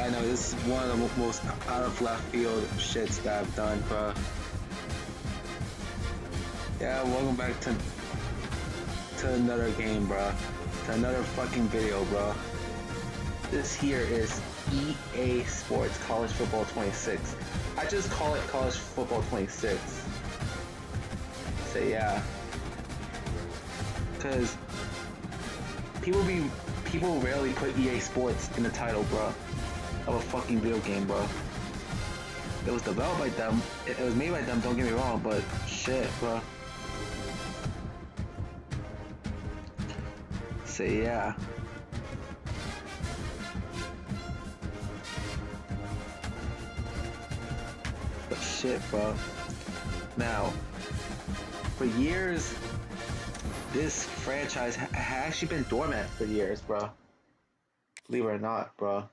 Yeah, I know, this is one of the most out of left field shits that I've done, bro. Yeah, welcome back to another game, bro. To another fucking video, bro. This here is EA Sports College Football 26. I just call it College Football 26. So yeah. Cause people rarely put EA Sports in the title, bro, of a fucking video game, bro. It was developed by them, it was made by them, don't get me wrong, but shit, bro. So yeah. But shit, bro. Now, for years, this franchise has actually been dormant for years, bro. Believe it or not, bro.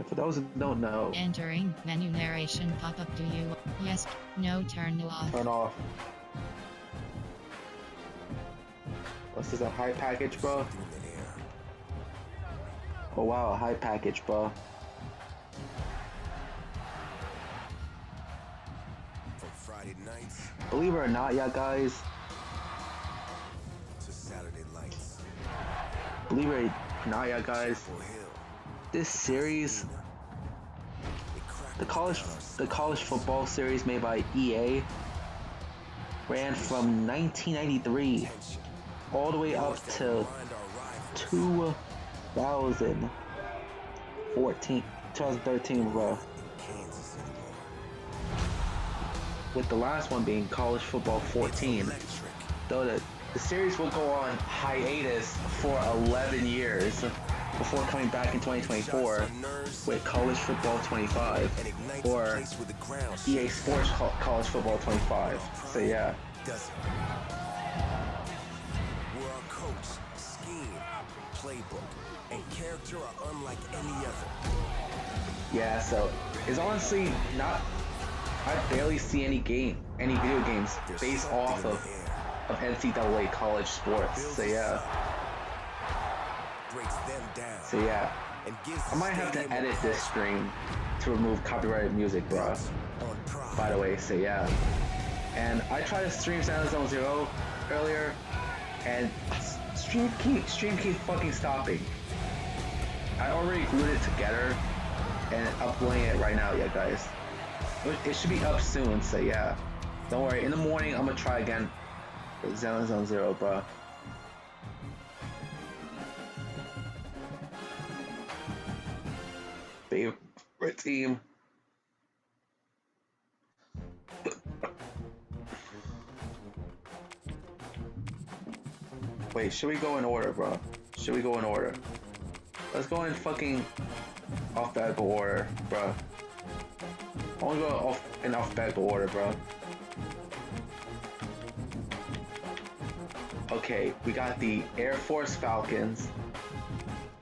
For those who don't know, entering menu narration pop-up. Do you? Yes. No. Turn off. turn off. This is a high package, bro. Oh wow, a high package, bro. From Friday nights Believe it or not, yeah, guys. to Saturday lights. Believe it or not, yeah, guys. Chapel Hill, This series, it cracked the down college football series made by EA, ran from 1993 tension. all the way up That to remind our rivals 2013, bro. in Kansas anymore. With the last one being College Football 14. Electric. Though the series will go on hiatus for 11 years before coming back in 2024 with College Football 25 And ignites or the place where the ground EA Sports College Football 25. So yeah. does it. Where our coach, scheme, playbook, and character are unlike any other. Yeah, so it's honestly not. I barely see any video games There's based something off in of the air. NCAA college sports. Builds So us yeah. up, breaks them down, So yeah. and gives I might have to stadium a edit this pulse stream to remove copyrighted music, bro. built on pride. By the way, so yeah. And I tried to stream Silent Zone Zero earlier, and stream keep fucking stopping. I already glued it together and uploading it right now, yeah, guys. It should be up soon, so yeah. Don't worry. In the morning, I'm gonna try again. Silent Zone Zero, bro. Favorite team. Wait, should we go in order, bro? Should we go in order? Let's go in fucking alphabetical order, bro. I wanna go in alphabetical order, bro. Okay, we got the Air Force Falcons,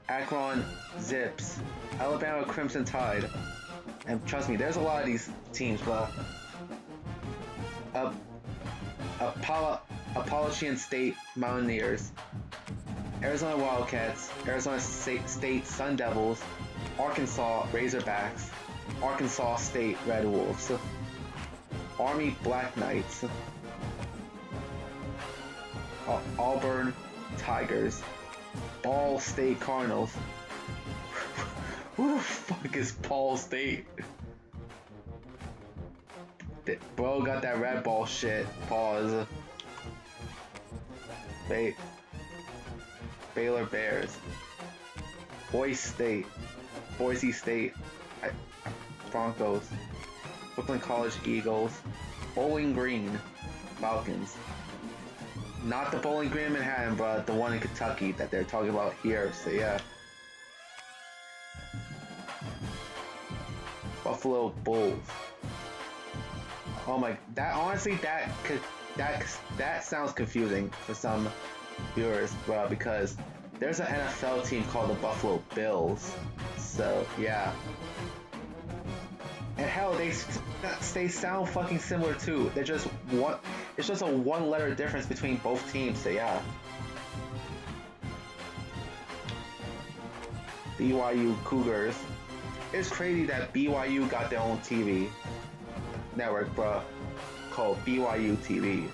Akron Zips, Alabama Crimson Tide, and trust me, there's a lot of these teams, bro. Appalachian State Mountaineers, Arizona Wildcats, Arizona State Sun Devils, Arkansas Razorbacks, Arkansas State Red Wolves, Army Black Knights, Auburn Tigers, Ball State Cardinals. Who the fuck is Ball State? Bro got that red ball shit. Pause. Baylor Bears, Boise State Broncos, Brooklyn College Eagles, Bowling Green Falcons. Not the Bowling Green in Manhattan, but the one in Kentucky that they're talking about here. So yeah. Buffalo Bulls. Oh my, that honestly, that sounds confusing for some viewers, bro, because there's an NFL team called the Buffalo Bills. So yeah. And hell, they sound fucking similar too. They're just what? It's just a one-letter difference between both teams. So yeah. BYU Cougars. It's crazy that BYU got their own TV network, bro, called BYU TV,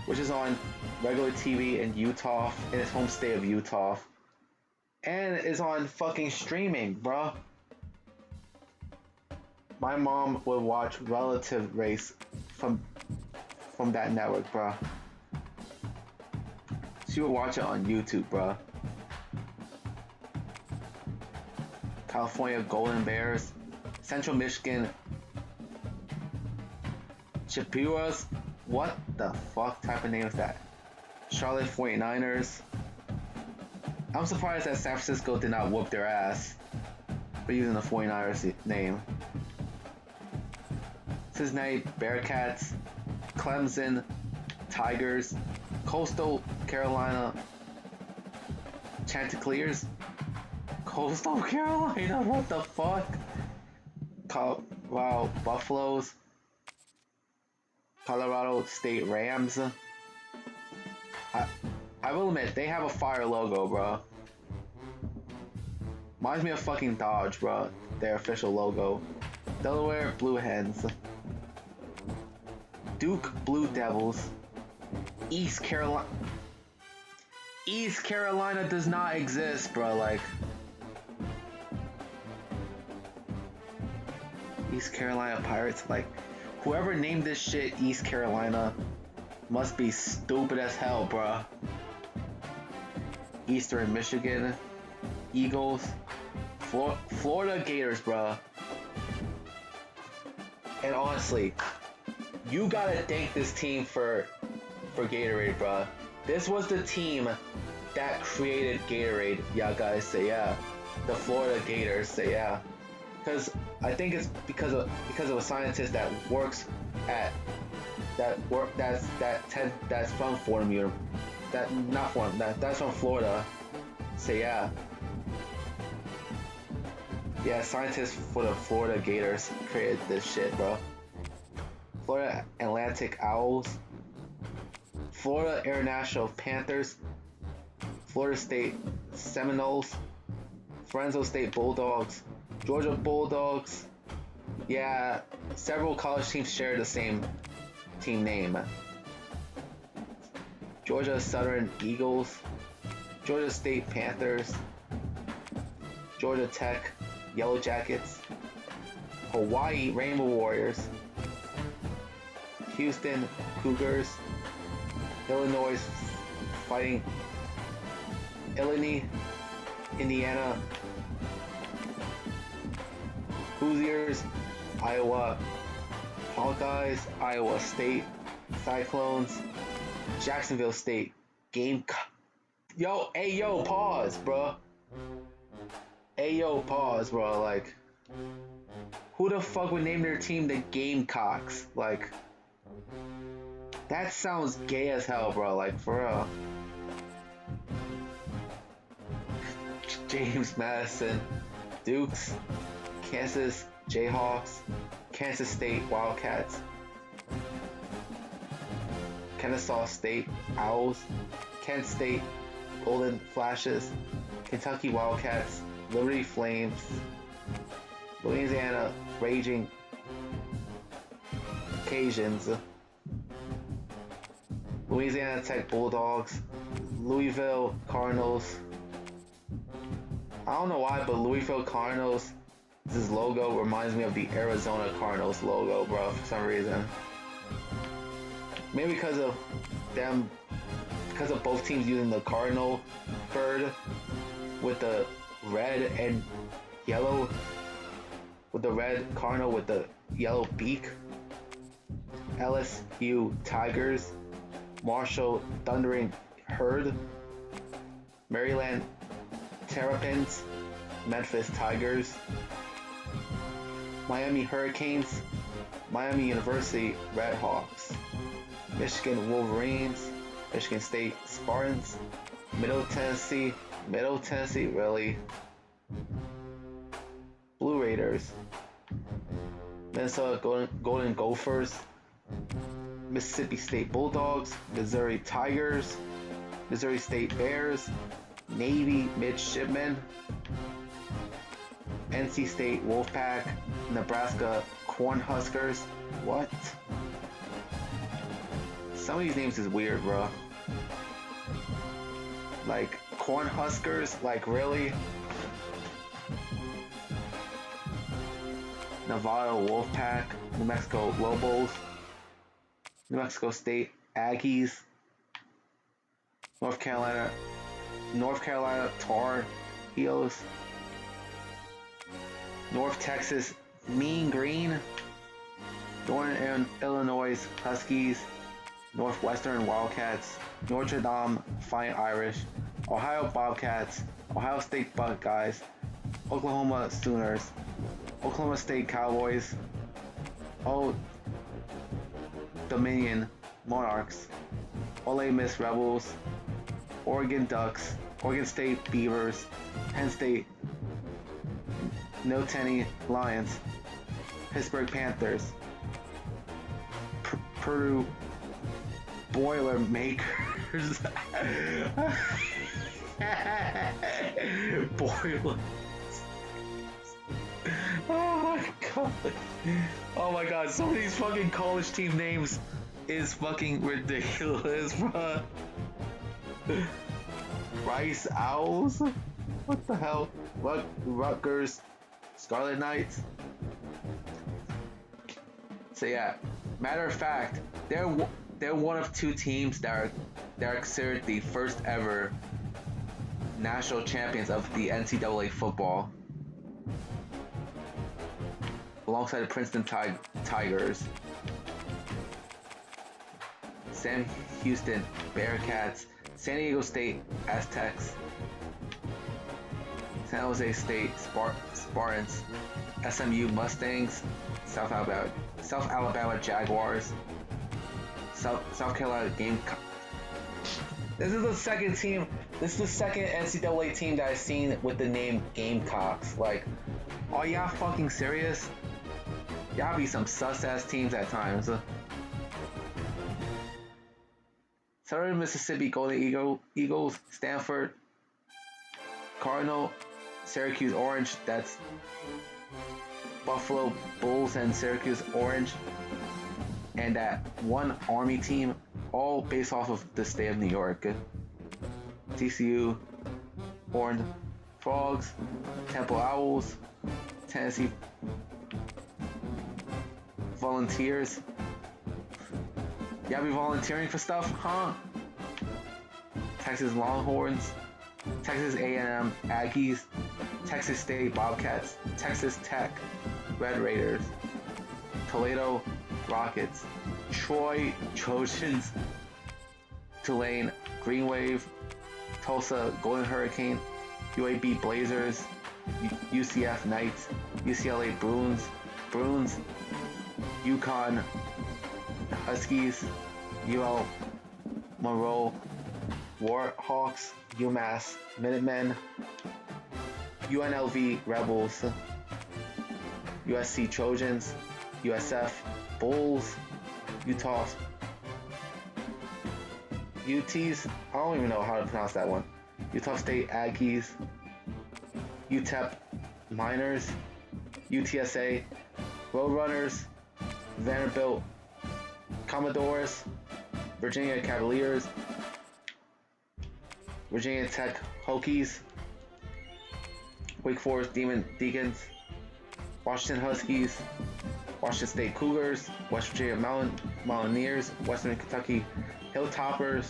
which is on regular TV in Utah, in its home state of Utah, and is on fucking streaming, bro. My mom would watch Relative Race from that network, bro. She would watch it on YouTube, bro. California Golden Bears, Central Michigan Chihuahuas. What the fuck type of name is that? Charlotte 49ers. I'm surprised that San Francisco did not whoop their ass for using the 49ers name. Cincinnati Bearcats, Clemson Tigers, Coastal Carolina Chanticleers. Coastal Carolina, what the fuck? Wow, Buffaloes, Colorado State Rams. I will admit, they have a fire logo, bro. Reminds me of fucking Dodge, bro. Their official logo. Delaware Blue Hens. Duke Blue Devils. East Carolina. East Carolina does not exist, bro. Like, East Carolina Pirates. Like, whoever named this shit East Carolina must be stupid as hell, bro. Eastern Michigan Eagles. Florida Gators, bro. And honestly, you gotta thank this team for Gatorade, bro. This was the team that created Gatorade. Y'all guys say yeah. The Florida Gators say yeah. Because I think it's because of a scientist that works at that's from Fordham that's from Florida. Say yeah. Yeah, scientists for the Florida Gators created this shit, bro. Florida Atlantic Owls, Florida International Panthers, Florida State Seminoles, Fresno State Bulldogs, Georgia Bulldogs. Yeah, several college teams share the same team name. Georgia Southern Eagles, Georgia State Panthers, Georgia Tech Yellow Jackets, Hawaii Rainbow Warriors, Houston Cougars, Illinois Fighting Illini, Indiana Hoosiers, Iowa Hawkeyes, Iowa State Cyclones, Jacksonville State Gamecock. Yo, pause, bro. Pause, bro. Like, who the fuck would name their team the Gamecocks? Like, that sounds gay as hell, bro. Like, for real. James Madison, Dukes, Kansas Jayhawks, Kansas State Wildcats, Kennesaw State Owls, Kent State Golden Flashes, Kentucky Wildcats, Liberty Flames, Louisiana Raging Cajuns, Louisiana Tech Bulldogs, Louisville Cardinals. I don't know why, but Louisville Cardinals, this logo reminds me of the Arizona Cardinals logo, bro, for some reason. Maybe because of both teams using the cardinal bird with the red and yellow, with the red cardinal with the yellow beak. LSU Tigers, Marshall Thundering Herd, Maryland Terrapins, Memphis Tigers, Miami Hurricanes, Miami University Redhawks, Michigan Wolverines, Michigan State Spartans, Middle Tennessee, really? Blue Raiders, Minnesota Golden Gophers, Mississippi State Bulldogs, Missouri Tigers, Missouri State Bears, Navy Midshipmen, NC State Wolfpack, Nebraska Cornhuskers. What? Some of these names is weird, bro. Like Cornhuskers, like really? Nevada Wolfpack, New Mexico Lobos, New Mexico State Aggies, North Carolina Tar Heels, North Texas Mean Green, Northern Illinois Huskies, Northwestern Wildcats, Notre Dame Fine Irish, Ohio Bobcats, Ohio State Buckeyes, Oklahoma Sooners, Oklahoma State Cowboys, Old Dominion Monarchs, Ole Miss Rebels, Oregon Ducks, Oregon State Beavers, Penn State Nittany Lions, Pittsburgh Panthers, Purdue Boilermakers, Boilers. Oh my god, some of these fucking college team names is fucking ridiculous, bro. Rice Owls? What the hell? Rutgers Scarlet Knights? So yeah, matter of fact, they're one of two teams that are considered the first ever national champions of the NCAA football, alongside the Princeton Tigers, Sam Houston Bearcats, San Diego State Aztecs, San Jose State Spartans, SMU Mustangs, South Alabama Jaguars, South Carolina Gamecocks. This is the second NCAA team that I've seen with the name Gamecocks. Like, are y'all fucking serious? Y'all be some sus-ass teams at times. Southern Mississippi Golden Eagles, Stanford Cardinal, Syracuse Orange, that's Buffalo Bulls and Syracuse Orange, and that one Army team, all based off of the state of New York. TCU, Horned Frogs, Temple Owls, Tennessee Volunteers. Y'all be volunteering for stuff, huh? Texas Longhorns, Texas A&M Aggies, Texas State Bobcats, Texas Tech Red Raiders, Toledo Rockets, Troy Trojans, Tulane Green Wave, Tulsa Golden Hurricane, UAB Blazers, UCF Knights, UCLA Bruins, UConn Huskies, UL Monroe Warhawks, UMass Minutemen, UNLV Rebels, USC Trojans, USF Bulls, Utah UTs, I don't even know how to pronounce that one. Utah State Aggies, UTEP Miners, UTSA Roadrunners, Vanderbilt Commodores, Virginia Cavaliers, Virginia Tech Hokies, Wake Forest Deacons, Washington Huskies, Washington State Cougars, West Virginia Mountaineers, Western Kentucky Hilltoppers,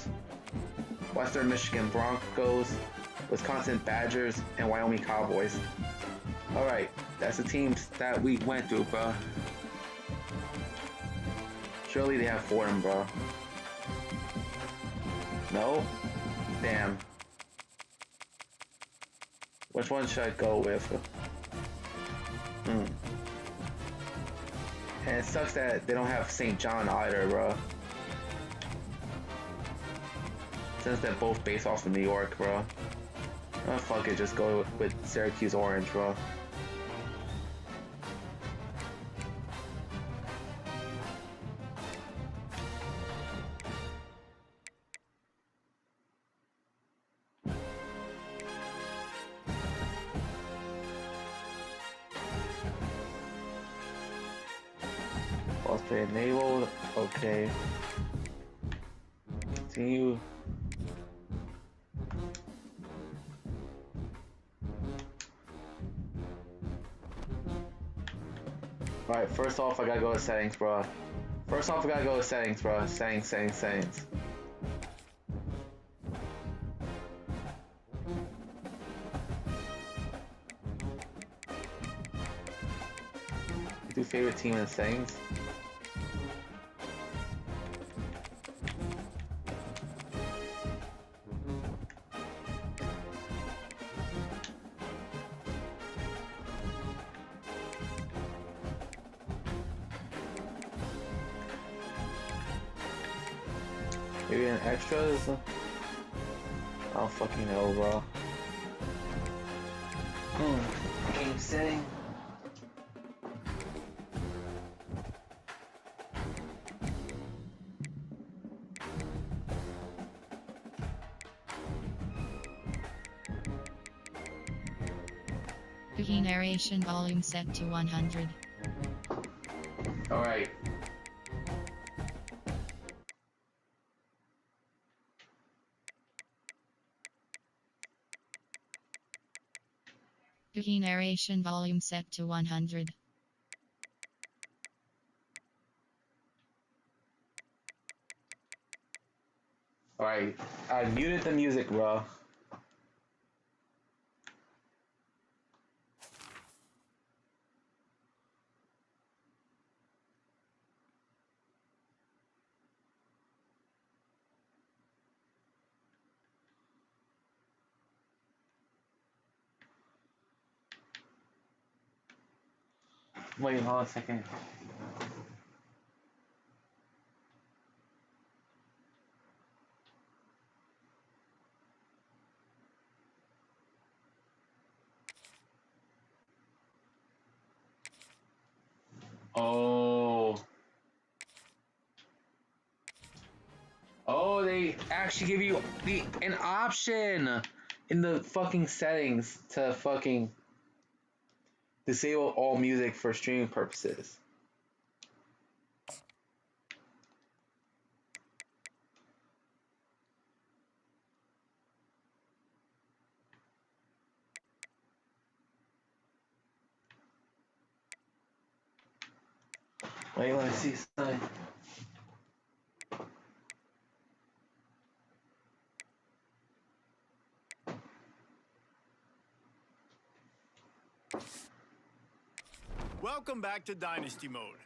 Western Michigan Broncos, Wisconsin Badgers, and Wyoming Cowboys. Alright, that's the teams that we went through, bro. Surely they have Fordham, bro. No? Damn. Which one should I go with? And it sucks that they don't have St. John either, bro. Since they're both based off of New York, bro. Oh, fuck it, just go with Syracuse Orange, bro. Australia Naval, okay. Continue. Alright, first off, I gotta go to settings, bro. Settings, bro. Settings. Do favorite team in the settings. Maybe an extras? I don't fucking know, bro. Game setting. Cookie narration volume set to 100. Alright. Cookie narration volume set to 100. Alright. I muted the music, bro. Wait, hold on a second. Oh, they actually give you an option in the fucking settings to fucking disable all music for streaming purposes. Wait, let me see something. Welcome back to Dynasty Mode.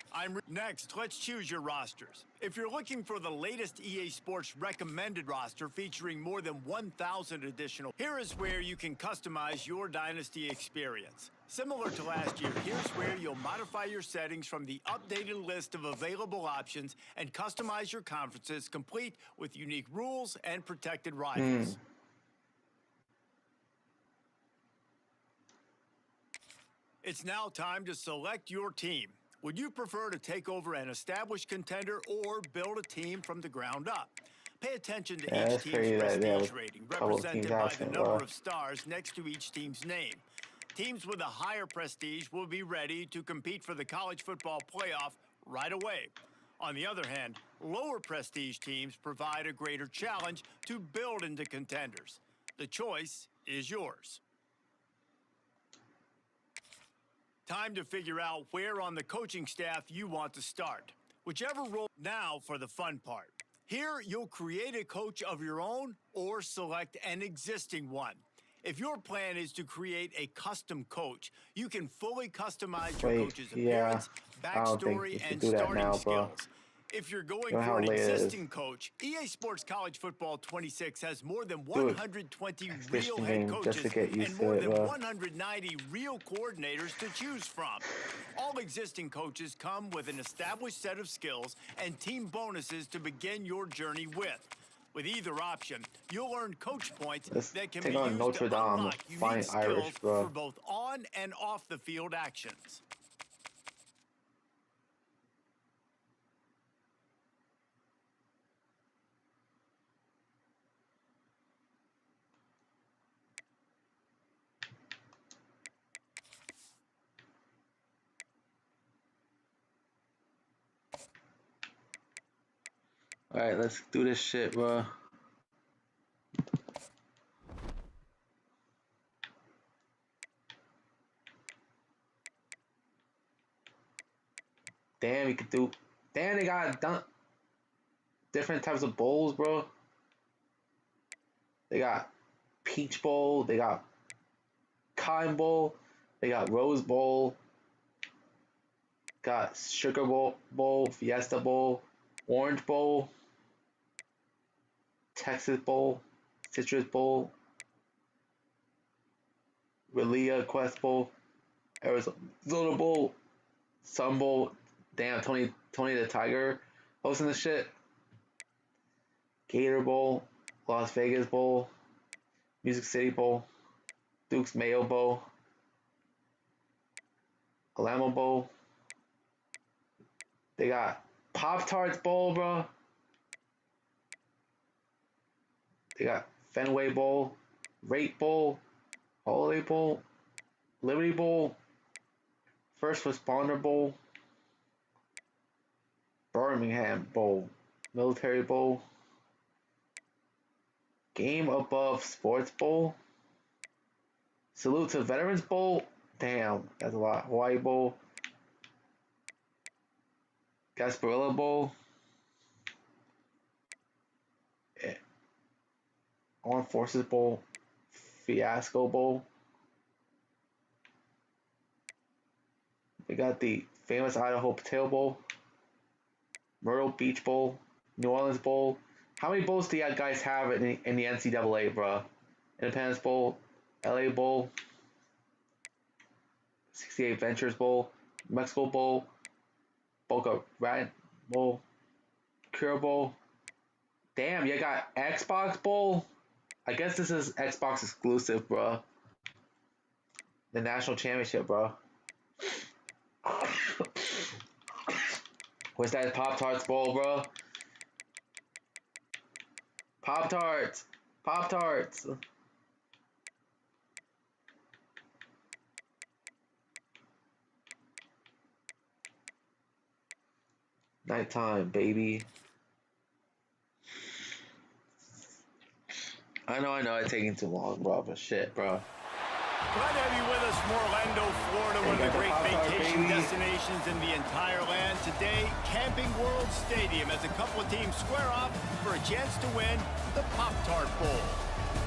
Next, let's choose your rosters. If you're looking for the latest EA Sports recommended roster featuring more than 1,000 additional, here is where you can customize your Dynasty experience. Similar to last year, here's where you'll modify your settings from the updated list of available options and customize your conferences complete with unique rules and protected rivals. It's now time to select your team. Would you prefer to take over an established contender or build a team from the ground up? Pay attention to each team's prestige rating, represented by the number of stars next to each team's name. Teams with a higher prestige will be ready to compete for the college football playoff right away. On the other hand, lower prestige teams provide a greater challenge to build into contenders. The choice is yours. Time to figure out where on the coaching staff you want to start. Whichever role. Now for the fun part. Here, you'll create a coach of your own or select an existing one. If your plan is to create a custom coach, you can fully customize your coach's appearance, backstory, and starting skills. If you're going for an existing coach, EA Sports College Football 26 has more than 120 real head coaches and more than 190 real coordinators to choose from. All existing coaches come with an established set of skills and team bonuses to begin your journey with. With either option, you'll earn coach points that can be used to unlock unique skills for both on and off the field actions. Alright, let's do this shit, bro. Damn, you could do. Damn, they got different types of bowls, bro. They got Peach Bowl, they got Cotton Bowl, they got Rose Bowl, got Sugar Bowl, Fiesta Bowl, Orange Bowl, Texas Bowl, Citrus Bowl, Relia Quest Bowl, Arizona Bowl, Sun Bowl. Damn, Tony the Tiger hosting this shit. Gator Bowl, Las Vegas Bowl, Music City Bowl, Duke's Mayo Bowl, Alamo Bowl. They got Pop-Tarts Bowl, bro. They got Fenway Bowl, Rate Bowl, Holiday Bowl, Liberty Bowl, First Responder Bowl, Birmingham Bowl, Military Bowl, Game Above Sports Bowl, Salute to Veterans Bowl. Damn, that's a lot. Hawaii Bowl, Gasparilla Bowl, Armed Forces Bowl, Fiasco Bowl. They got the famous Idaho Potato Bowl, Myrtle Beach Bowl, New Orleans Bowl. How many bowls do you guys have in the NCAA, bro? Independence Bowl, LA Bowl, 68 Ventures Bowl, Mexico Bowl, Boca Raton Bowl, Cure Bowl. Damn, you got Xbox Bowl? I guess this is Xbox exclusive, bro. The national championship, bro. What's that Pop-Tarts Bowl, bro? Pop-Tarts! Pop-Tarts! Nighttime, baby. I know, it's taking too long, bro, but shit, bro. Glad to have you with us from Orlando, Florida, one of the great vacation destinations in the entire land. Today, Camping World Stadium as a couple of teams square off for a chance to win the Pop-Tart Bowl.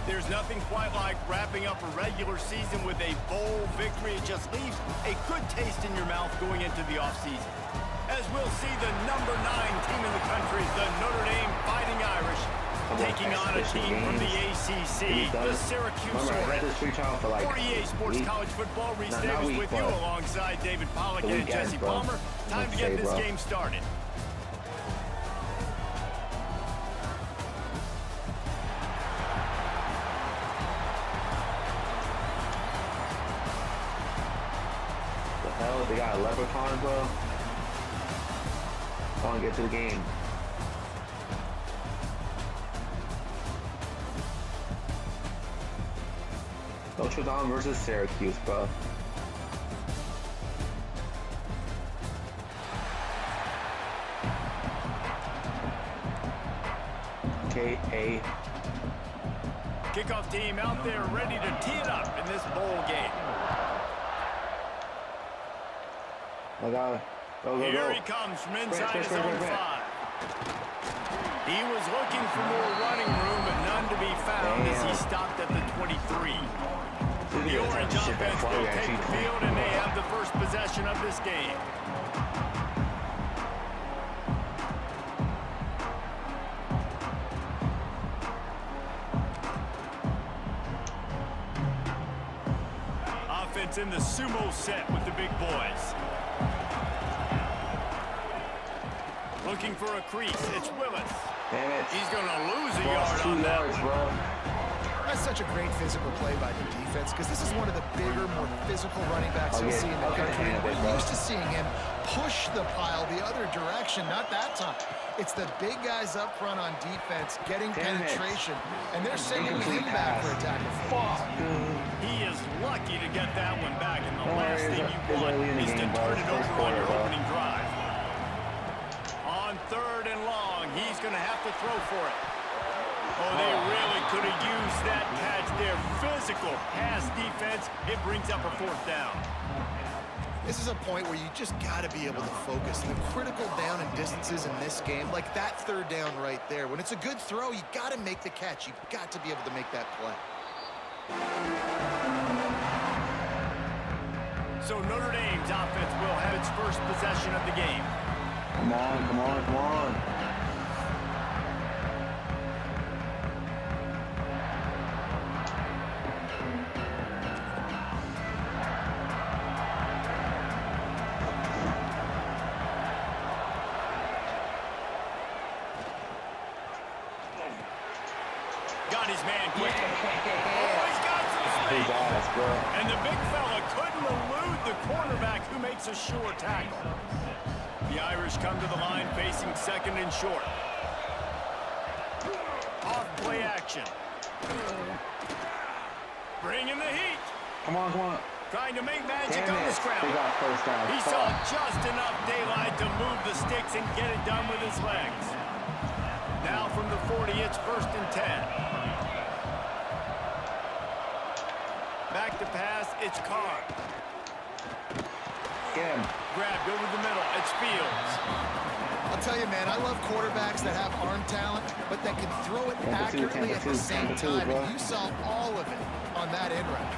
There's nothing quite like wrapping up a regular season with a bowl victory. It just leaves a good taste in your mouth going into the offseason. As we'll see the number 9 team in the country, the Notre Dame Fighting Irish, taking on a team from the ACC, the Syracuse Orange. For EA Sports College Football, Reese Davis with you alongside David Pollack and Jesse Palmer. Time to get this game started. The hell? They got a leprechaun, bro? I want to get to the game. Notre Dame versus Syracuse, bro. KA. Kickoff team out there ready to tee it up in this bowl game. My God. Go, go, Here go. he comes from inside his own 5. He was looking for more running room, but none to be found as he stopped at the 23. The Orange offense will take the field, and they have the first possession of this game. gets in the sumo set with the big boys. Looking for a crease. It's Willis. Damn it. He's going to lose a Lost yard 2 on that yards, one. bro. That's such a great physical play by the defense because this is one of the bigger, more physical running backs you'll see in the country. We're used to seeing him push the pile the other direction, not that time. It's the big guys up front on defense getting penetration, and they're sending him back for a tackle. Fuck, dude. He is lucky to get that one back, and the last thing you want early in the is to game, turn bro. it First over on your quarter, bro. opening drive. On 3rd and long, he's going to have to throw for it. Oh, they really could have used that catch there. Physical pass defense. It brings up a 4th down. This is a point where you just got to be able to focus. The critical down and distances in this game, like that 3rd down right there. When it's a good throw, you got to make the catch. You've got to be able to make that play. So Notre Dame's offense will have its first possession of the game. Come on, come on, come on. Got his man quick. Oh, he's got some Big speed. ass, bro. And the big fella couldn't elude the cornerback who makes a sure tackle. The Irish come to the line facing 2nd and short. Off play action. Bringing the heat. Come on, come on. Trying to make magic Damn on the it. scramble. They got first down. He saw just enough daylight to move the sticks and get it done with his legs. Now from the 40, it's 1st and 10. Back to pass, it's Carr. Get him. Grabbed over the middle, it's Fields. I'll tell you, man, I love quarterbacks that have arm talent, but that can throw it accurately at the same time. And you saw all of it on that end route.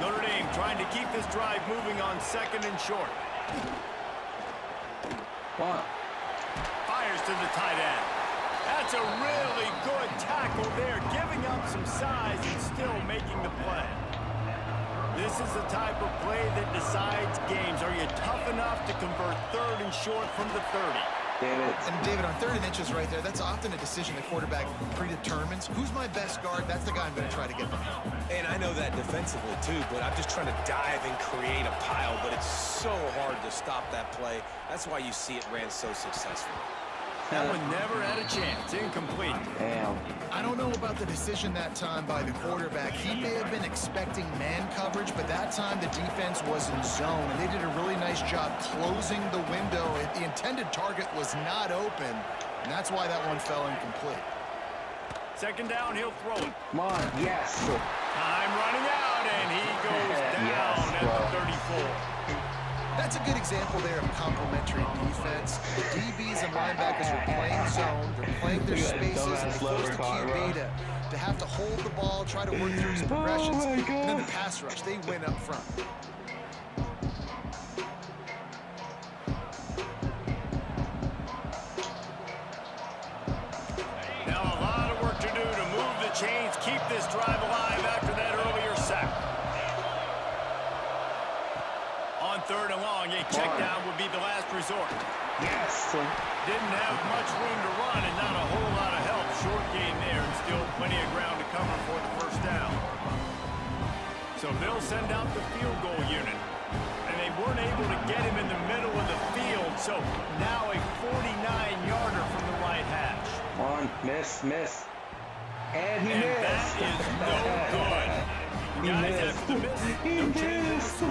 Notre Dame trying to keep this drive moving on 2nd and short. Come on. Fires to the tight end. That's a really good tackle there, giving up some size and still making the play. This is the type of play that decides games. Are you tough enough to convert 3rd and short from the 30? David. And David, on 3rd and inches right there, that's often a decision the quarterback predetermines. Who's my best guard? That's the guy I'm going to try to get behind. And I know that defensively too, but I'm just trying to dive and create a pile, but it's so hard to stop that play. That's why you see it ran so successfully. That one never had a chance. Incomplete. Damn. I don't know about the decision that time by the quarterback. He may have been expecting man coverage, but that time the defense was in zone, and they did a really nice job closing the window. The intended target was not open, and that's why that one fell incomplete. 2nd down, he'll throw it. Come on. Yes. Time running out, and he goes down Yes, at the 34. That's a good example there of complementary defense. The DBs and linebackers are playing zone. They're playing their spaces, and they force the QB to have to hold the ball, try to work through his progressions. And then the pass rush, they win up front. Now a lot of work to do to move the chains, keep this drive alive after that earlier sack. On 3rd and long, a check down would be the last resort. Yes. Didn't have much room to run and not a whole lot of help. Short gain there and still plenty of ground to cover for the 1st down. So they'll send out the field goal unit. And they weren't able to get him in the middle of the field. So now a 49-yarder from the right hash. Come on. Miss, miss. And he And missed. that is no good. He Guys, missed. after the miss, He no changes. missed.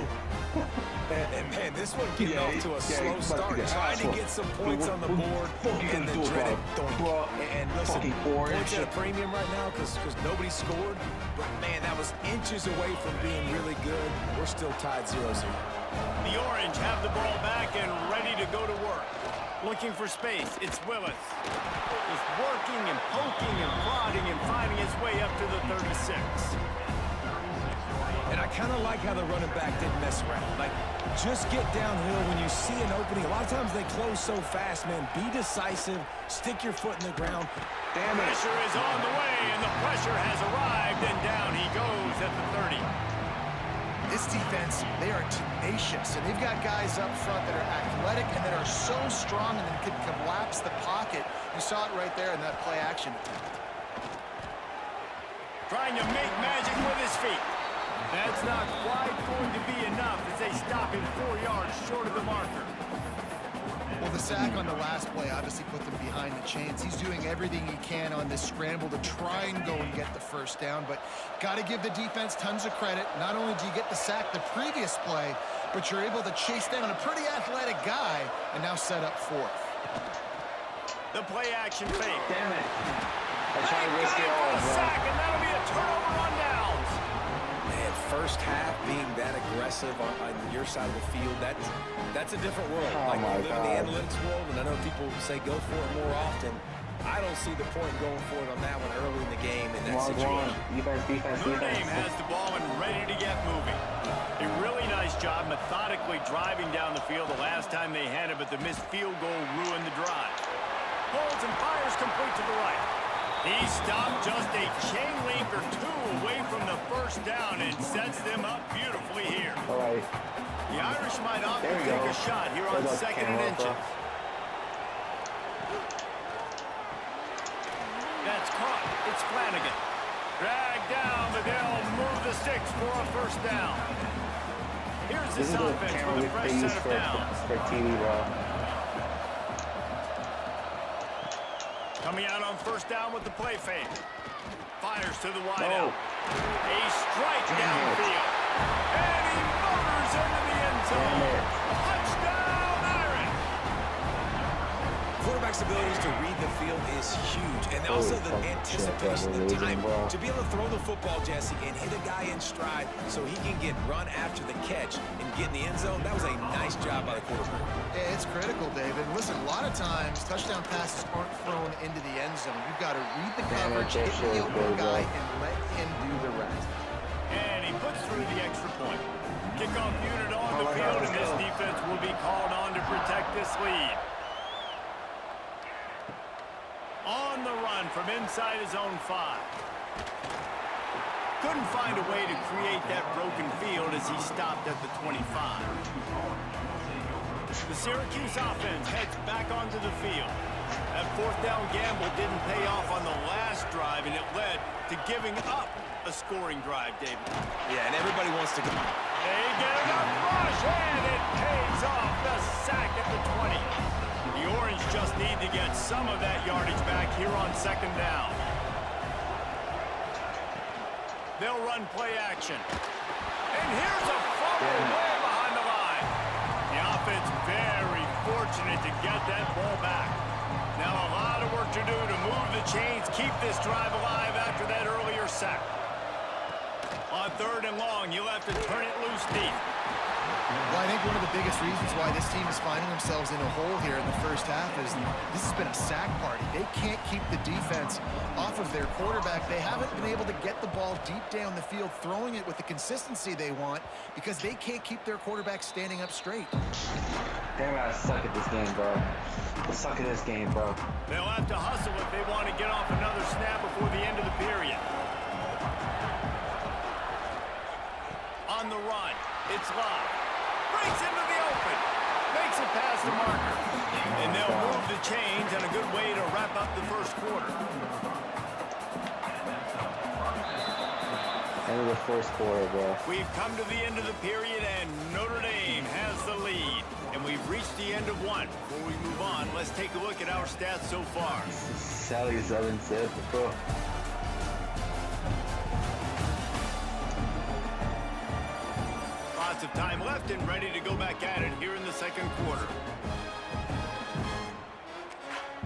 And man, this one getting off to a slow start, trying to get some points on the board, and the dreaded doink. And listen, points at a premium right now because nobody scored. But man, that was inches away from being really good. We're still tied 0-0. The Orange have the ball back and ready to go to work. Looking for space, it's Willis. Just working and poking and prodding and finding his way up to the 36. And I kind of like how the running back didn't mess around. Like, just get downhill when you see an opening. A lot of times they close so fast, man. Be decisive. Stick your foot in the ground. Damn it. Pressure is on the way, and the pressure has arrived, and down he goes at the 30. This defense, they are tenacious, and they've got guys up front that are athletic and that are so strong and that can collapse the pocket. You saw it right there in that play action. Trying to make magic with his feet. That's not quite going to be enough as they stop him 4 yards short of the marker. Well, the sack on the last play obviously put them behind the chains. He's doing everything he can on this scramble to try and go and get the first down, but got to give the defense tons of credit. Not only do you get the sack the previous play, but you're able to chase down a pretty athletic guy and now set up fourth. The play action fake. Damn it. I tried to risk it all, bro. Sack, and that'll be a turnover on downs. Man, first half being that aggressive on your side of the field, that's a different world. Oh like, my you live in the God. analytics world, and I know people say go for it more often. I don't see the point going for it on that one early in the game in that situation. Defense. Notre Dame has the ball and ready to get moving. A really nice job methodically driving down the field the last time they had it, but the missed field goal ruined the drive. Holds and fires complete to the right. He stopped just a chain link or two away from the first down and sets them up beautifully here. All right. The Irish might opt to There we take go. a shot here on Good luck, second and Cameron, inches. bro. That's caught. It's Flanagan. Dragged down, but they'll move the sticks for a first down. Here's This this is the offense camera with a they fresh use set of downs. for TV, bro. Coming out on first down with the play fake. Fires to the No. wideout. A strike Damn it. downfield. And he motors into the end zone. Damn it. Touchdown, Irish. Quarterback's abilities to read the field is huge, and also the fucking anticipation, shit, the bro. time to be able to throw the football, Jesse, and hit a guy in stride so he can get run after the catch and get in the end zone. That was a nice job by the quarterback. Yeah, it's critical, David. Listen, a lot of times touchdown passes aren't thrown into the end zone. You've got to read the Damn it, coverage, that hit shit the was open good, guy, bro. and let him do the rest. And he puts through the extra point. Kickoff unit on the my field, God, and let's this go. defense will be called on to protect this lead. On the run from inside his own 5. Couldn't find a way to create that broken field as he stopped at the 25. The Syracuse offense heads back onto the field. That fourth down gamble didn't pay off on the last drive, and it led to giving up a scoring drive, David. Yeah, and everybody wants to go. They get enough rush, and it pays off. The sack at the 20. The Orange just need to get some of that yardage back here on second down. They'll run play action. And here's a fumble way behind the line. The offense very fortunate to get that ball back. Now a lot of work to do to move the chains, keep this drive alive after that earlier sack. On third and long, you'll have to turn it loose deep. Well, I think one of the biggest reasons why this team is finding themselves in a hole here in the first half is this has been a sack party. They can't keep the defense off of their quarterback. They haven't been able to get the ball deep down the field, throwing it with the consistency they want because they can't keep their quarterback standing up straight. Damn it, I suck at this game, bro. I suck at this game, bro. They'll have to hustle if they want to get off another snap before the end of the period. On the run, it's Love. Breaks into the open. Makes it past the marker. And they'll move the chains, and a good way to wrap up the first quarter. End of the first quarter, bro. We've come to the end of the period, and Notre Dame has the lead. And we've reached the end of one. Before we move on, let's take a look at our stats so far. Sally 7-zip, bro. Lots of time left and ready to go back at it here in the second quarter.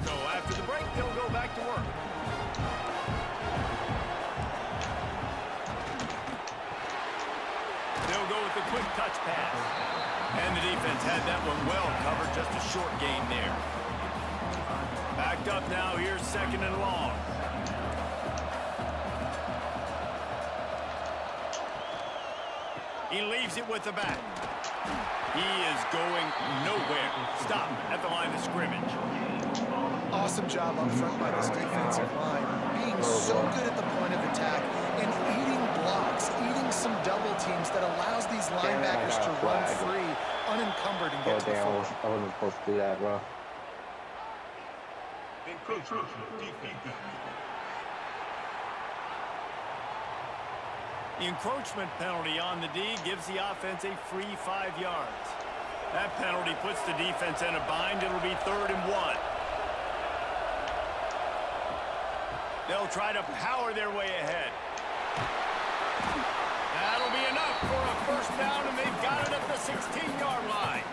So after the break, they'll go back to work. They'll go with the quick touch pass. And the defense had that one well covered, just a short gain there. Backed up now, here's second and long. He leaves it with the back. He is going nowhere. Stop at the line of scrimmage. Awesome job up front by this defensive line, being so good at the point of attack and eating blocks, eating some double teams that allows these linebackers to run free, unencumbered, and get to the football. I wasn't supposed to do that, bro. The encroachment penalty on the D gives the offense a free 5 yards. That penalty puts the defense in a bind. It'll be 3rd and 1. They'll try to power their way ahead. That'll be enough for a first down, and they've got it at the 16-yard line.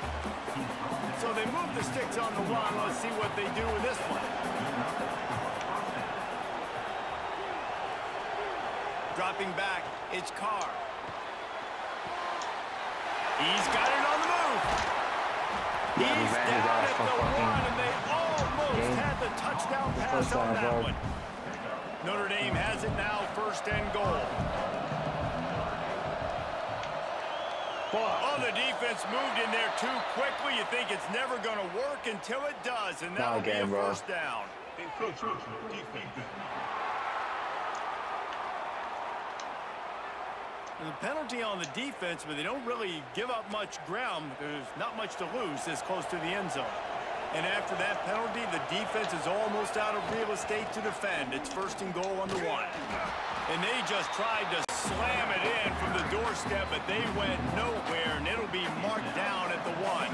So they move the sticks on the one. Let's see what they do with this one. Dropping back, it's Carr. He's got it on the move. He's down at the 1, and they almost had the touchdown pass on that one. Notre Dame has it now, 1st and goal. Oh, the defense moved in there too quickly. You think it's never going to work until it does, and that'll be a first down. The penalty on the defense, but they don't really give up much ground. There's not much to lose this close to the end zone. And after that penalty, the defense is almost out of real estate to defend. It's 1st and goal on the 1. And they just tried to slam it in from the doorstep, but they went nowhere, and it'll be marked down at the 1.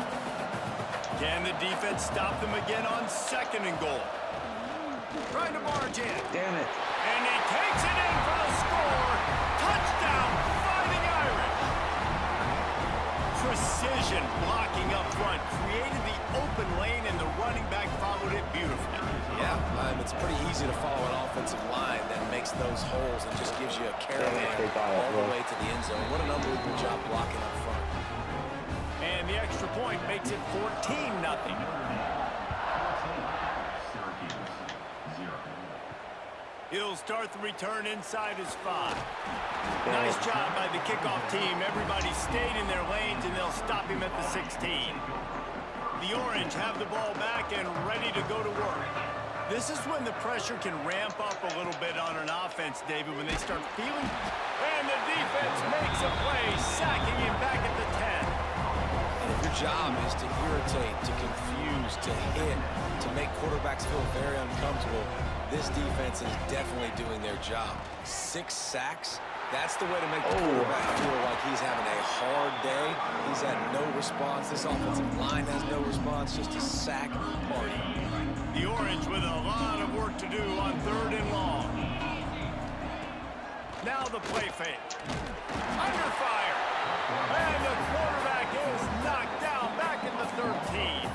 Can the defense stop them again on 2nd and goal? Trying to barge in. Damn it. And he takes it in for the score. Touchdown, Fighting Irish. Precision blocking up front, created the open lane, and the running back followed it beautifully. Yeah, it's pretty easy to follow an offensive line that makes those holes and just gives you a caravan all the way to the end zone. What an unbelievable job blocking up front. And the extra point makes it 14-0. He'll start the return inside his 5. Nice job by the kickoff team. Everybody stayed in their lanes, and they'll stop him at the 16. The Orange have the ball back and ready to go to work. This is when the pressure can ramp up a little bit on an offense, David, when they start feeling. And the defense makes a play, sacking him back at the 10. And if your job is to irritate, to confuse, to hit, to make quarterbacks feel very uncomfortable, this defense is definitely doing their job. 6 sacks, that's the way to make the quarterback feel like he's having a hard day. He's had no response. This offensive line has no response, just a sack party. The Orange with a lot of work to do on 3rd and long. Now the play fake. Under fire. And the quarterback is knocked down back at the 13.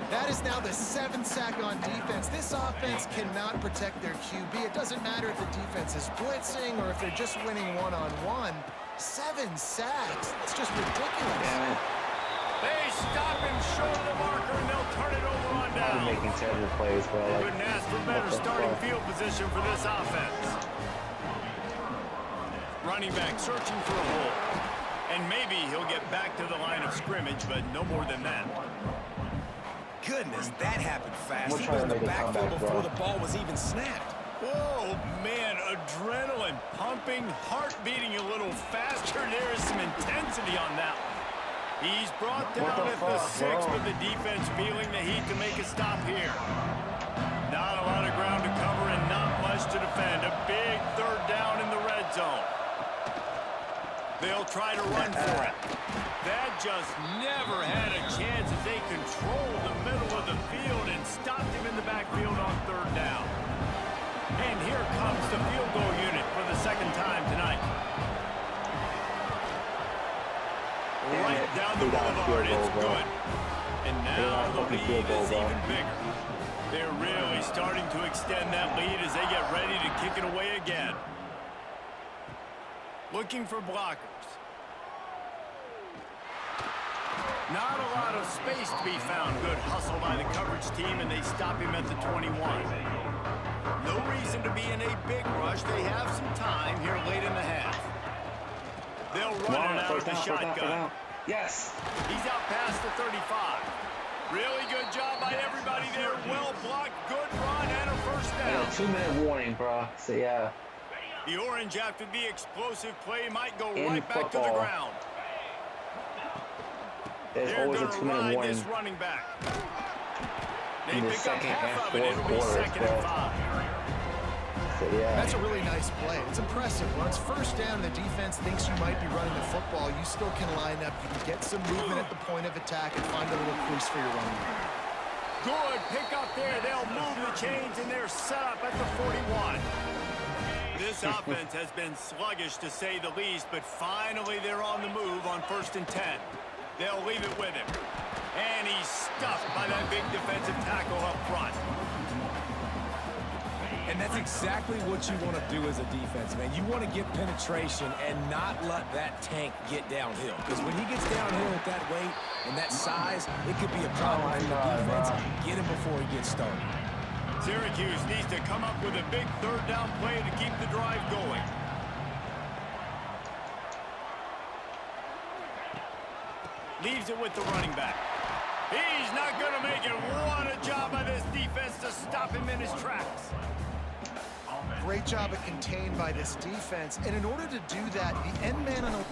That is now the 7th sack on defense. This offense cannot protect their QB. It doesn't matter if the defense is blitzing or if they're just winning one-on-one. 7 sacks. That's just ridiculous. Damn it. They stop him short of the marker, and they'll turn it over on down. I'm making terrible plays, bro. Like, couldn't ask for better starting field position for this offense. Running back searching for a hole. And maybe he'll get back to the line of scrimmage, but no more than that. Goodness, that happened fast. He was in the backfield before the ball was even snapped. Oh, man, adrenaline pumping, heart beating a little faster. There is some intensity on that one. He's brought down at the 6, but the defense feeling the heat to make a stop here. Not a lot of ground to cover and not much to defend. A big 3rd down in the red zone. They'll try to run for it. That just never had a chance as they controlled the middle of the field and stopped him in the backfield on 3rd down. And here comes the field goal unit for the 2nd time tonight. Right down the boulevard, it's good. And now the lead is even bigger. They're really starting to extend that lead as they get ready to kick it away again. Looking for blockers. Not a lot of space to be found. Good hustle by the coverage team, and they stop him at the 21. No reason to be in a big rush. They have some time here late in the half. They'll run it out of the shotgun. Yes. He's out past the 35. Really good job by everybody there. Well 2-minute warning, bro. So yeah. The orange, after the explosive play, might go In right back to the football, ground. there's They're always a gonna 2-minute ride warning this running back. They in the pick up second half and of it. It'll be fourth quarters, 2nd and bro. 5. So yeah. That's a really nice play. It's impressive. When it's first down and the defense thinks you might be running the football, you still can line up. You can get some movement at the point of attack and find a little crease for your running back. Good pick up there. They'll move the chains, and they're set up at the 41. This offense has been sluggish, to say the least, but finally they're on the move on 1st and 10. They'll leave it with him. And he's stuffed by that big defensive tackle up front. And that's exactly what you want to do as a defense, man. You want to get penetration and not let that tank get downhill. Because when he gets downhill at that weight and that size, it could be a problem for the defense. Get him before he gets started. Syracuse needs to come up with a big 3rd down play to keep the drive going. Leaves it with the running back. He's not going to make it. What a job by this defense to stop him in his tracks. Great job of contained by this defense. And in order to do that, the end man on a...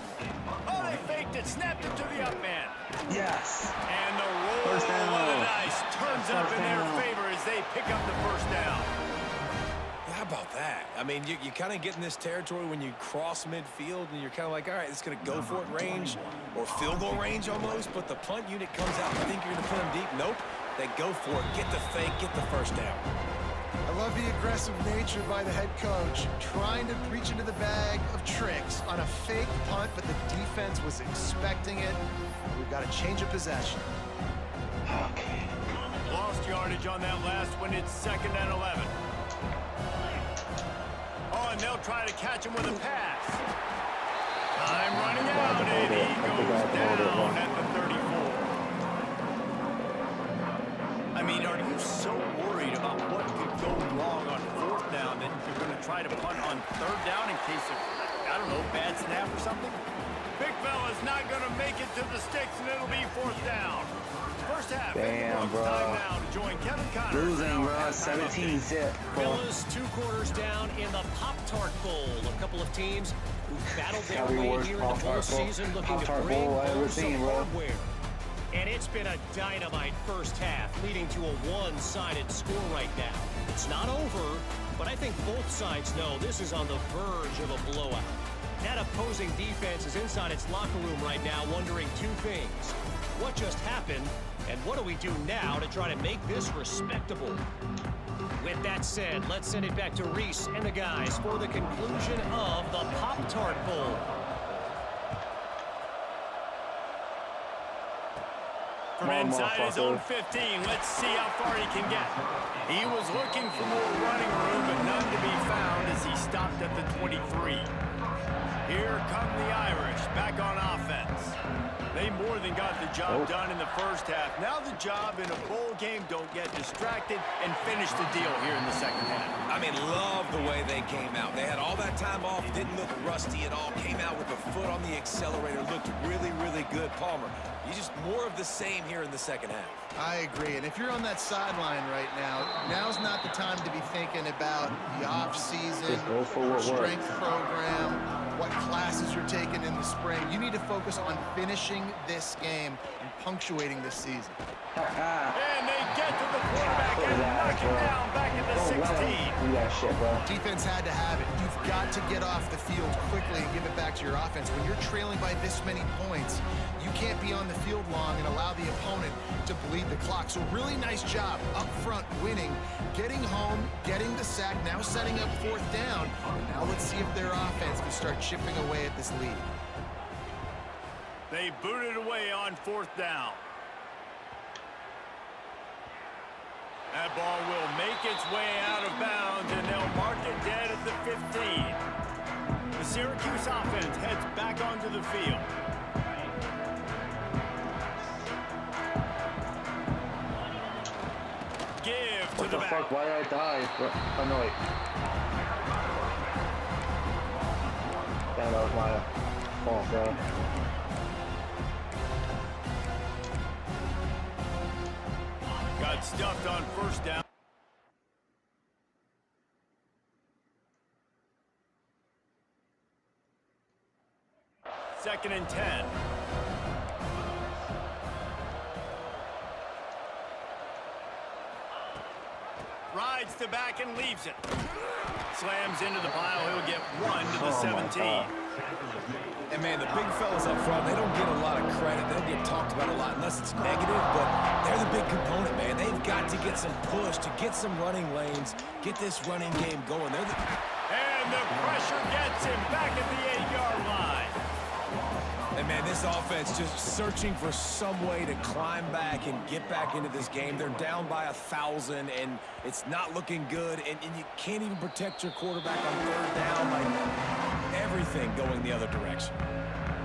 Oh, they faked it, snapped it to the up man. Yes. And the roll of the dice turns up in their favor as they pick up the 1st down. How about that? I mean, you kind of get in this territory when you cross midfield and you're kind of like, all right, it's going to go for it range or field goal range almost, but the punt unit comes out and think you're going to put them deep. Nope. They go for it, get the fake, get the 1st down. I love the aggressive nature by the head coach, trying to reach into the bag of tricks on a fake punt, but the defense was expecting it. We've got a change of possession. Okay. Lost yardage on that last one. It's 2nd and 11. Oh, and they'll try to catch him with a pass. Time running out, and he goes down at the 34. I mean, are you so worried about what could go wrong on 4th down that you're going to try to punt on 3rd down in case of, I don't know, bad snap or something? Big fella's not going to make it to the sticks, and it'll be 4th down. 1st half. Damn, bro. Time now to join Kevin Connors. Losing, bro. 17-zip. Villas 2 quarters down in the Pop-Tart Bowl. A couple of teams who battled their way here in the bowl season looking to bring home some hardware. And it's been a dynamite 1st half, leading to a one-sided score right now. It's not over, but I think both sides know this is on the verge of a blowout. That opposing defense is inside its locker room right now wondering 2 things. What just happened, and what do we do now to try to make this respectable? With that said, let's send it back to Reese and the guys for the conclusion of the Pop-Tart Bowl. From inside his own 15, let's see how far he can get. He was looking for more running room, but none to be found as he stopped at the 23. Here come the Irish, back on offense. They more than got the job done in the 1st half. Now the job in a bowl game, don't get distracted and finish the deal here in the 2nd half. I mean, love the way they came out. They had all that time off, didn't look rusty at all, came out with a foot on the accelerator, looked really, really good. Palmer, you just more of the same here in the 2nd half. I agree, and if you're on that sideline right now, now's not the time to be thinking about the off-season, strength program, what classes you're taking in the spring. You need to focus on finishing this game and punctuating this season. And they get to the quarterback and knock him down back at the 16. Do that shit, bro. Defense had to have it. You've got to get off the field quickly and give it back to your offense. When you're trailing by this many points, you can't be on the field long and allow the opponent to bleed the clock. So really nice job up front, winning, getting home, getting the sack, now setting up 4th down. And now let's see if their offense can start chipping away at this lead. They booted away on 4th down. That ball will make its way out of bounds, and they'll mark it dead at the 15. The Syracuse offense heads back onto the field. Give to the back. Fuck, why did I die? Oh, no, wait. Damn, that was my fault, bro. Got stuffed on 1st down. 2nd and 10. Rides to back and leaves it. Slams into the pile. He'll get 1 to the 17. And, man, the big fellas up front, they don't get a lot of credit. They don't get talked about a lot unless it's negative, but they're the big component, man. They've got to get some push, to get some running lanes, get this running game going. And the pressure gets him back at the 8-yard line. And, man, this offense just searching for some way to climb back and get back into this game. They're down by 1,000, and it's not looking good, and you can't even protect your quarterback on 3rd down. Like, everything going the other direction.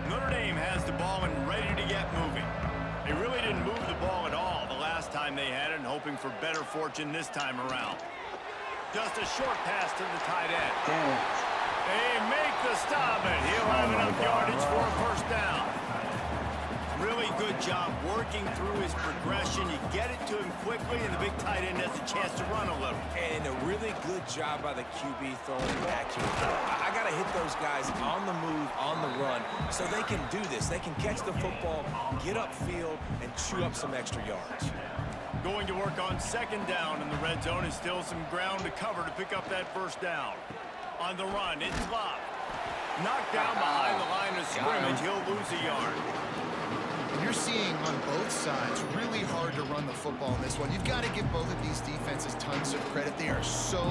Notre Dame has the ball and ready to get moving. They really didn't move the ball at all the last time they had it, and hoping for better fortune this time around. Just a short pass to the tight end. Damn it. They make the stop, and he'll have enough yardage for a 1st down. Really good job working through his progression. You get it to him quickly, and the big tight end has a chance to run a little. And a really good job by the QB throwing accurate. I got to hit those guys on the move, on the run, so they can do this. They can catch the football, get upfield, and chew up some extra yards. Going to work on 2nd down in the red zone, and still some ground to cover to pick up that 1st down. On the run, it's Love. Knocked down behind the line of scrimmage, he'll lose a yard. You're seeing on both sides really hard to run the football in this one. You've got to give both of these defenses tons of credit. They are so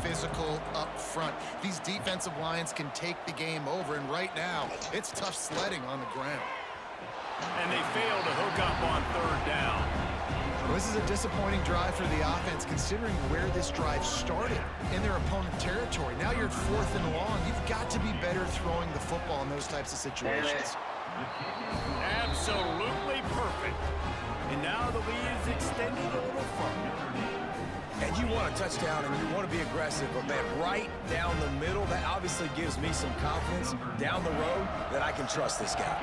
physical up front. These defensive lines can take the game over, and right now, it's tough sledding on the ground. And they fail to hook up on 3rd down. Well, this is a disappointing drive for the offense, considering where this drive started in their opponent territory. Now you're at 4th and long. You've got to be better throwing the football in those types of situations. Absolutely perfect. And now the lead is extended a little further. And you want a touchdown and you want to be aggressive, but, man, right down the middle, that obviously gives me some confidence down the road that I can trust this guy.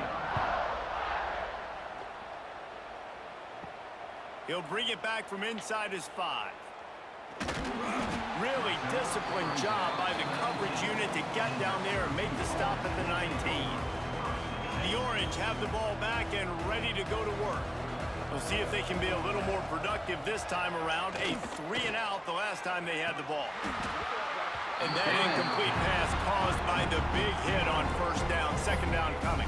He'll bring it back from inside his 5. Really disciplined job by the coverage unit to get down there and make the stop at the 19. The Orange have the ball back and ready to go to work. We'll see if they can be a little more productive this time around. A 3-and-out the last time they had the ball. And that incomplete pass caused by the big hit on 1st down, 2nd down coming.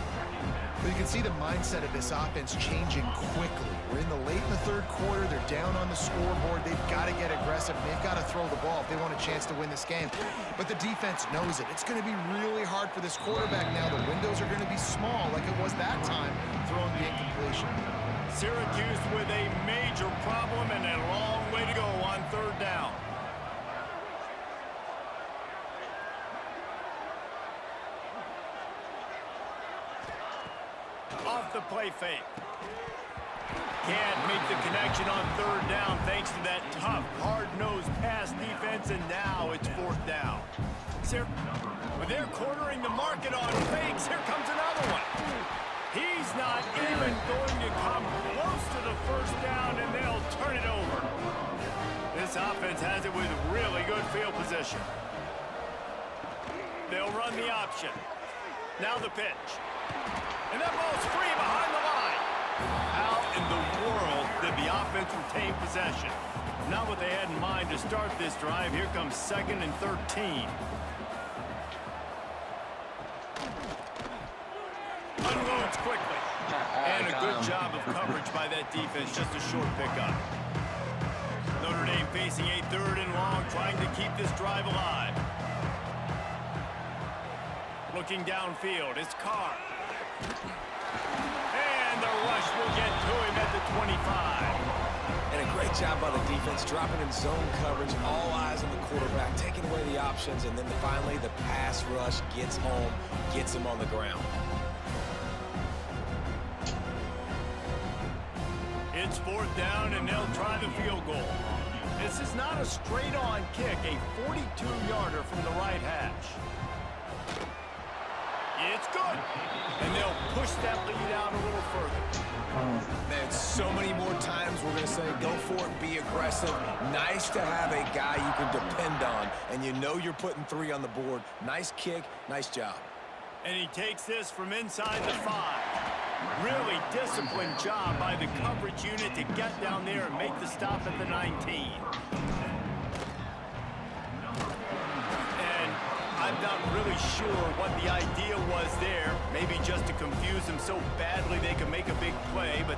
But you can see the mindset of this offense changing quickly. We're in the late in the 3rd quarter. They're down on the scoreboard. They've got to get aggressive. They've got to throw the ball if they want a chance to win this game. But the defense knows it. It's going to be really hard for this quarterback now. The windows are going to be small like it was that time throwing the incompletion. Syracuse with a major problem and a long way to go on 3rd down. Off the play fake. Can't make the connection on 3rd down thanks to that tough, hard-nosed pass defense, and now it's 4th down. But they're cornering the market on fakes. Here comes another one. He's not even going to come close to the 1st down, and they'll turn it over. This offense has it with really good field position. They'll run the option. Now the pitch. And that ball's free behind the line. How in the world did the offense retain possession? Not what they had in mind to start this drive. Here comes 2nd and 13. Unloads quickly. And a good job of coverage by that defense. Just a short pickup. Notre Dame facing a 3rd and long, trying to keep this drive alive. Looking downfield, it's Carr. And the rush will get to him at the 25. And a great job by the defense, dropping in zone coverage, all eyes on the quarterback, taking away the options, and then finally the pass rush gets home, gets him on the ground. It's 4th down, and they'll try the field goal. This is not a straight-on kick, a 42-yarder from the right hash. It's good. And they'll push that lead out a little further. Man, so many more times we're going to say, go for it, be aggressive. Nice to have a guy you can depend on, and you know you're putting 3 on the board. Nice kick, nice job. And he takes this from inside the 5. Really disciplined job by the coverage unit to get down there and make the stop at the 19. And I'm not really sure what the idea was there. Maybe just to confuse them so badly they could make a big play, but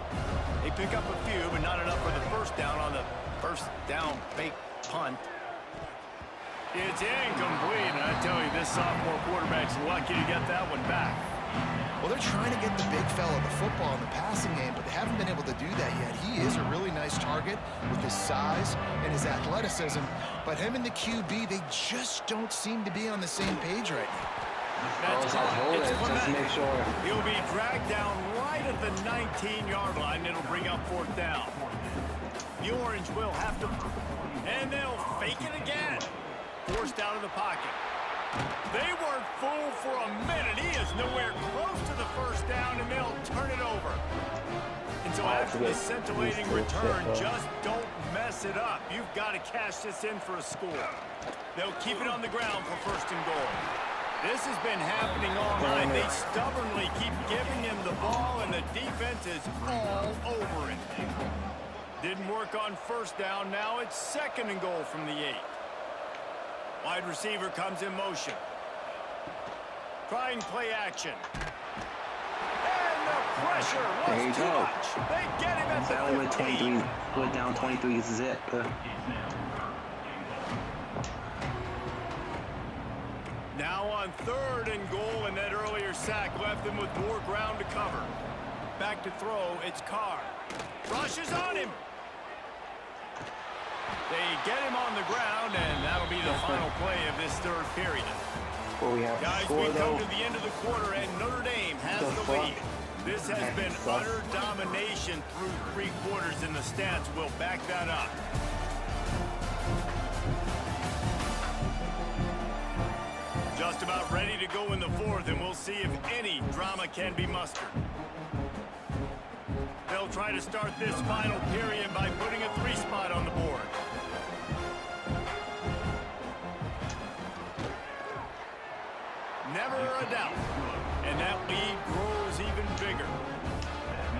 they pick up a few, but not enough for the first down on the first down fake punt. It's incomplete, and I tell you, this sophomore quarterback's lucky to get that one back. Well, they're trying to get the big fella the football in the passing game, but they haven't been able to do that yet. He is a really nice target with his size and his athleticism, but him and the QB, they just don't seem to be on the same page right now. Just make sure. He'll be dragged down right at the 19-yard line. It'll bring up 4th down. The Orange will have to, and they'll fake it again. Forced out of the pocket. They weren't fooled for a minute. He is nowhere close to the first down, and they'll turn it over. And so after the scintillating return, just don't mess it up. You've got to cash this in for a score. They'll keep it on the ground for 1st and goal. This has been happening all night. They stubbornly keep giving him the ball, and the defense is all over it. Didn't work on 1st down. Now it's 2nd and goal from the 8. Wide receiver comes in motion. Trying play action. And the pressure was too much. They get him at the 15. Went down 23 zip. Now on 3rd and goal, and that earlier sack left them with more ground to cover. Back to throw, it's Carr. Rushes on him. They get him on the ground, and that'll be the final play of this 3rd period. Guys, we come to the end of the quarter, and Notre Dame has the lead. This has been utter domination through 3 quarters, and the stats will back that up. Just about ready to go in the 4th, and we'll see if any drama can be mustered. They'll try to start this final period by putting a 3 spot on the board. Never a doubt. And that lead grows even bigger.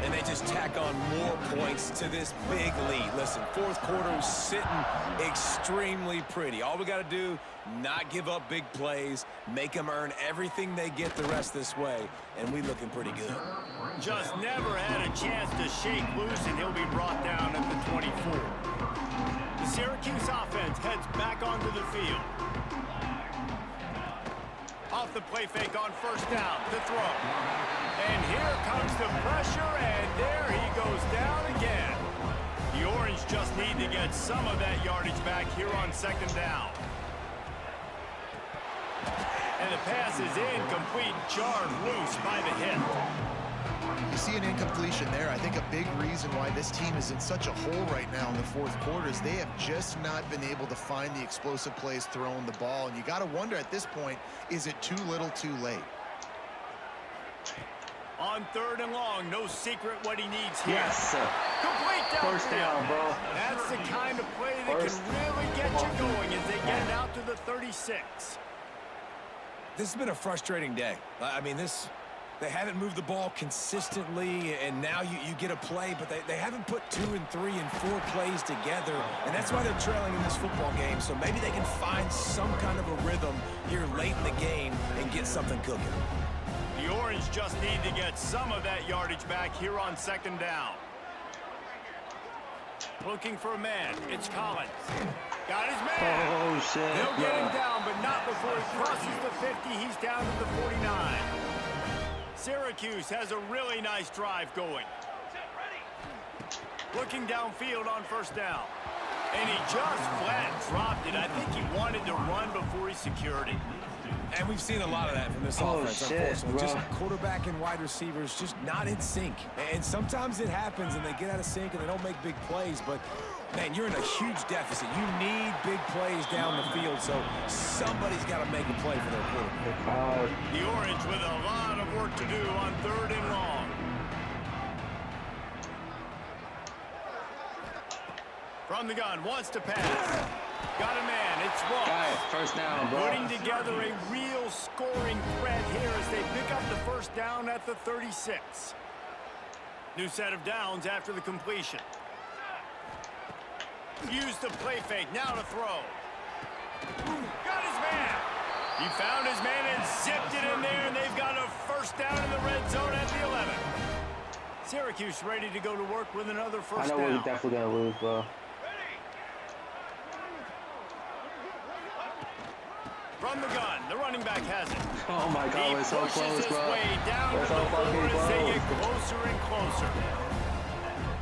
And they just tack on more points to this big lead. Listen, 4th quarter is sitting extremely pretty. All we got to do, not give up big plays, make them earn everything they get the rest this way, and we looking pretty good. Just never had a chance to shake loose, and he'll be brought down at the 24. The Syracuse offense heads back onto the field. Off the play fake on 1st down to throw. And here comes the pressure, and there he goes down again. The Orange just need to get some of that yardage back here on 2nd down. And the pass is incomplete, jarred loose by the hit. You see an incompletion there. I think a big reason why this team is in such a hole right now in the 4th quarter is they have just not been able to find the explosive plays throwing the ball. And you got to wonder at this point, is it too little too late? On 3rd and long, no secret what he needs here. Yes. Complete down. 1st down, bro. That's the kind of play that can really get you going as they get it out to the 36. This has been a frustrating day. I mean, they haven't moved the ball consistently, and now you get a play, but they haven't put 2 and 3 and 4 plays together, and that's why they're trailing in this football game. So maybe they can find some kind of a rhythm here late in the game and get something cooking. The Orange just need to get some of that yardage back here on 2nd down. Looking for a man. It's Collins. Got his man. Oh, shit. They'll get him down, but not before he crosses the 50. He's down to the 49. Syracuse has a really nice drive going. Looking downfield on 1st down. And he just flat dropped it. I think he wanted to run before he secured it. And we've seen a lot of that from this offense, unfortunately. Just quarterback and wide receivers just not in sync. And sometimes it happens and they get out of sync and they don't make big plays. But, man, you're in a huge deficit. You need big plays down the field, so somebody's got to make a play for their quarterback. The Orange with a lot of work to do on 3rd and long. From the gun, wants to pass. Got a man. It's Ross. Got it. First down, bro. Putting together a real scoring threat here as they pick up the first down at the 36. New set of downs after the completion. Use the play fake. Now to throw. Got his man. He found his man and zipped it in there, and they've got a first down in the red zone at the 11. Syracuse ready to go to work with another first down. I know we're definitely going to lose, bro. From the gun, the running back has it. Oh my God, we're so close, bro. Way down we're to so the fucking floor as they close. get closer and closer.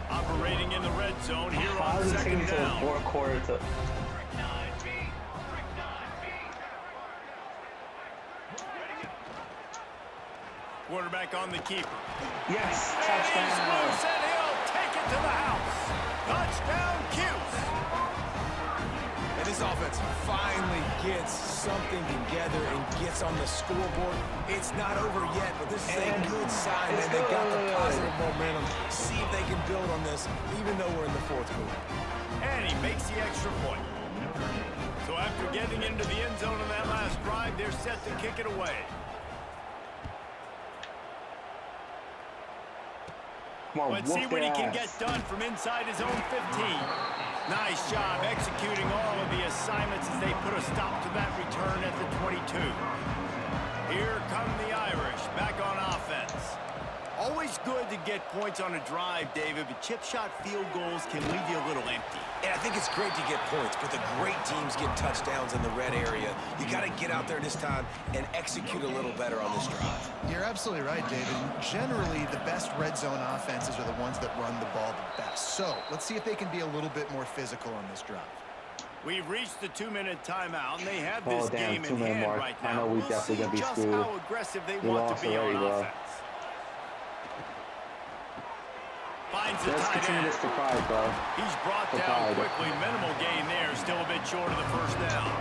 Operating in the red zone here How on does it second take down. to the fourth quarter to... Quarterback on the keeper. Yes, And he's touchdown. loose, and he'll take it to the house. Touchdown, Cuse. And this offense finally gets something together and gets on the scoreboard. It's not over yet, but this is a good sign, man. They got the positive momentum. See if they can build on this, even though we're in the fourth quarter. And he makes the extra point. So after getting into the end zone on that last drive, they're set to kick it away. On, Let's see what he can get done from inside his own 15. Nice job executing all of the assignments as they put a stop to that return at the 22. Here come the Irish back on offense. Always good to get points on a drive, David, but chip shot field goals can leave you a little empty. And I think it's great to get points, but the great teams get touchdowns in the red area. You got to get out there this time and execute a little better on this drive. You're absolutely right, David. Generally, the best red zone offenses are the ones that run the ball the best. So let's see if they can be a little bit more physical on this drive. We've reached the 2-minute timeout, and they have this game in 2-minute hand mark. right now. I know we're definitely going to be just screwed. how aggressive they We want lost to be already, on bro. offense. Finds the Let's tight continue end. this surprise, bro. He's brought down quickly. Minimal gain there. Still a bit short of the first down.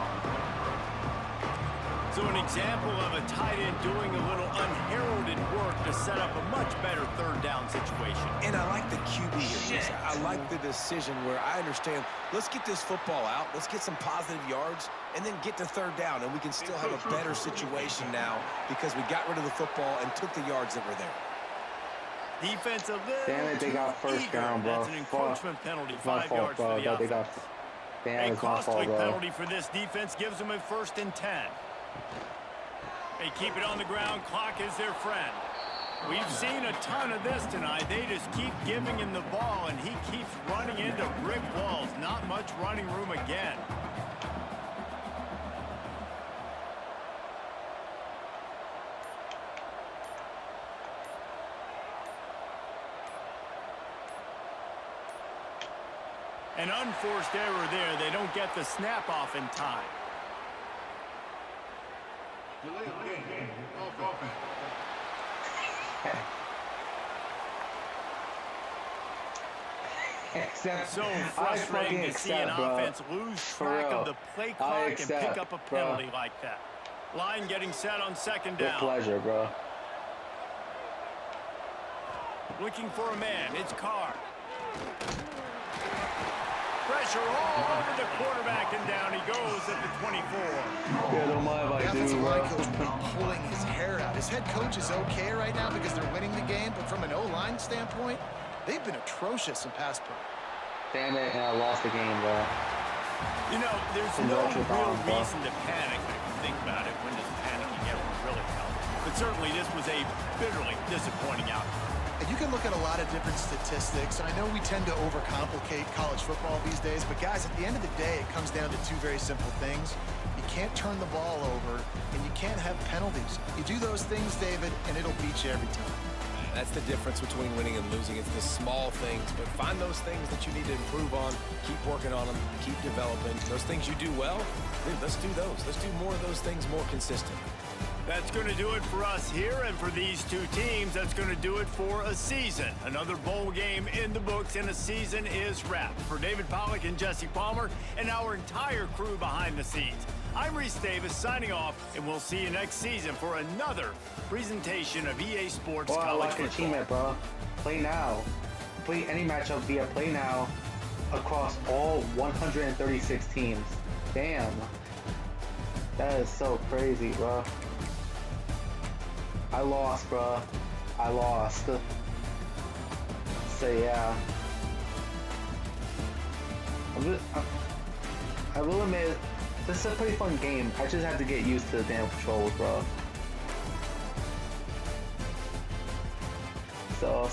So an example of a tight end doing a little unheralded work to set up a much better third down situation. And I like the QB here. I like the decision where I understand, let's get this football out, let's get some positive yards, and then get to third down, and we can still have a better situation now because we got rid of the football and took the yards that were there. Defense a little Damn it, they got first eager. down, bro. That's an encroachment penalty, It's my 5 fault, yards bro. for the They got... offense. Damn, A it's my fault, costly bro. penalty for this defense gives them a 1st and 10. They keep it on the ground. Clock is their friend. We've seen a ton of this tonight. They just keep giving him the ball, and he keeps running into brick walls. Not much running room again. An unforced error there. They don't get the snap off in time. Except, So I frustrating fucking to see an accept, bro. offense lose For track real. of the play I clock and accept, pick up a bro. penalty like that. Line getting set on 2nd With down. pleasure, bro. Looking for a man. It's Carr. Pressure all over the quarterback, and down he goes at the 24. Yeah, don't mind The if I do, offensive line bro. coach will be pulling his hair out. His head coach is okay right now because they're winning the game, but from an O-line standpoint, they've been atrocious in pass play. Damn it, and I lost the game, bro. You know, there's Some no Notre real Dame, bro. reason to panic. If you think about it, when does panicking ever really help? But certainly this was a bitterly disappointing outcome. And you can look at a lot of different statistics, and I know we tend to overcomplicate college football these days, but guys, at the end of the day, it comes down to 2 very simple things. You can't turn the ball over, and you can't have penalties. You do those things, David, and it'll beat you every time. That's the difference between winning and losing. It's the small things, but find those things that you need to improve on, keep working on them, keep developing. Those things you do well, dude, let's do those. Let's do more of those things more consistent. That's going to do it for us here, and for these 2 teams, that's going to do it for a season. Another bowl game in the books, and a season is wrapped. For David Pollack and Jesse Palmer, and our entire crew behind the scenes, I'm Reese Davis signing off, and we'll see you next season for another presentation of EA Sports Well, I College like your Football. teammate, bro. Play now. Play any matchup via Play Now across all 136 teams. Damn. That is so crazy, bro. I lost, bro. I lost. So yeah. I will admit, this is a pretty fun game. I just have to get used to the damn controls, bro. So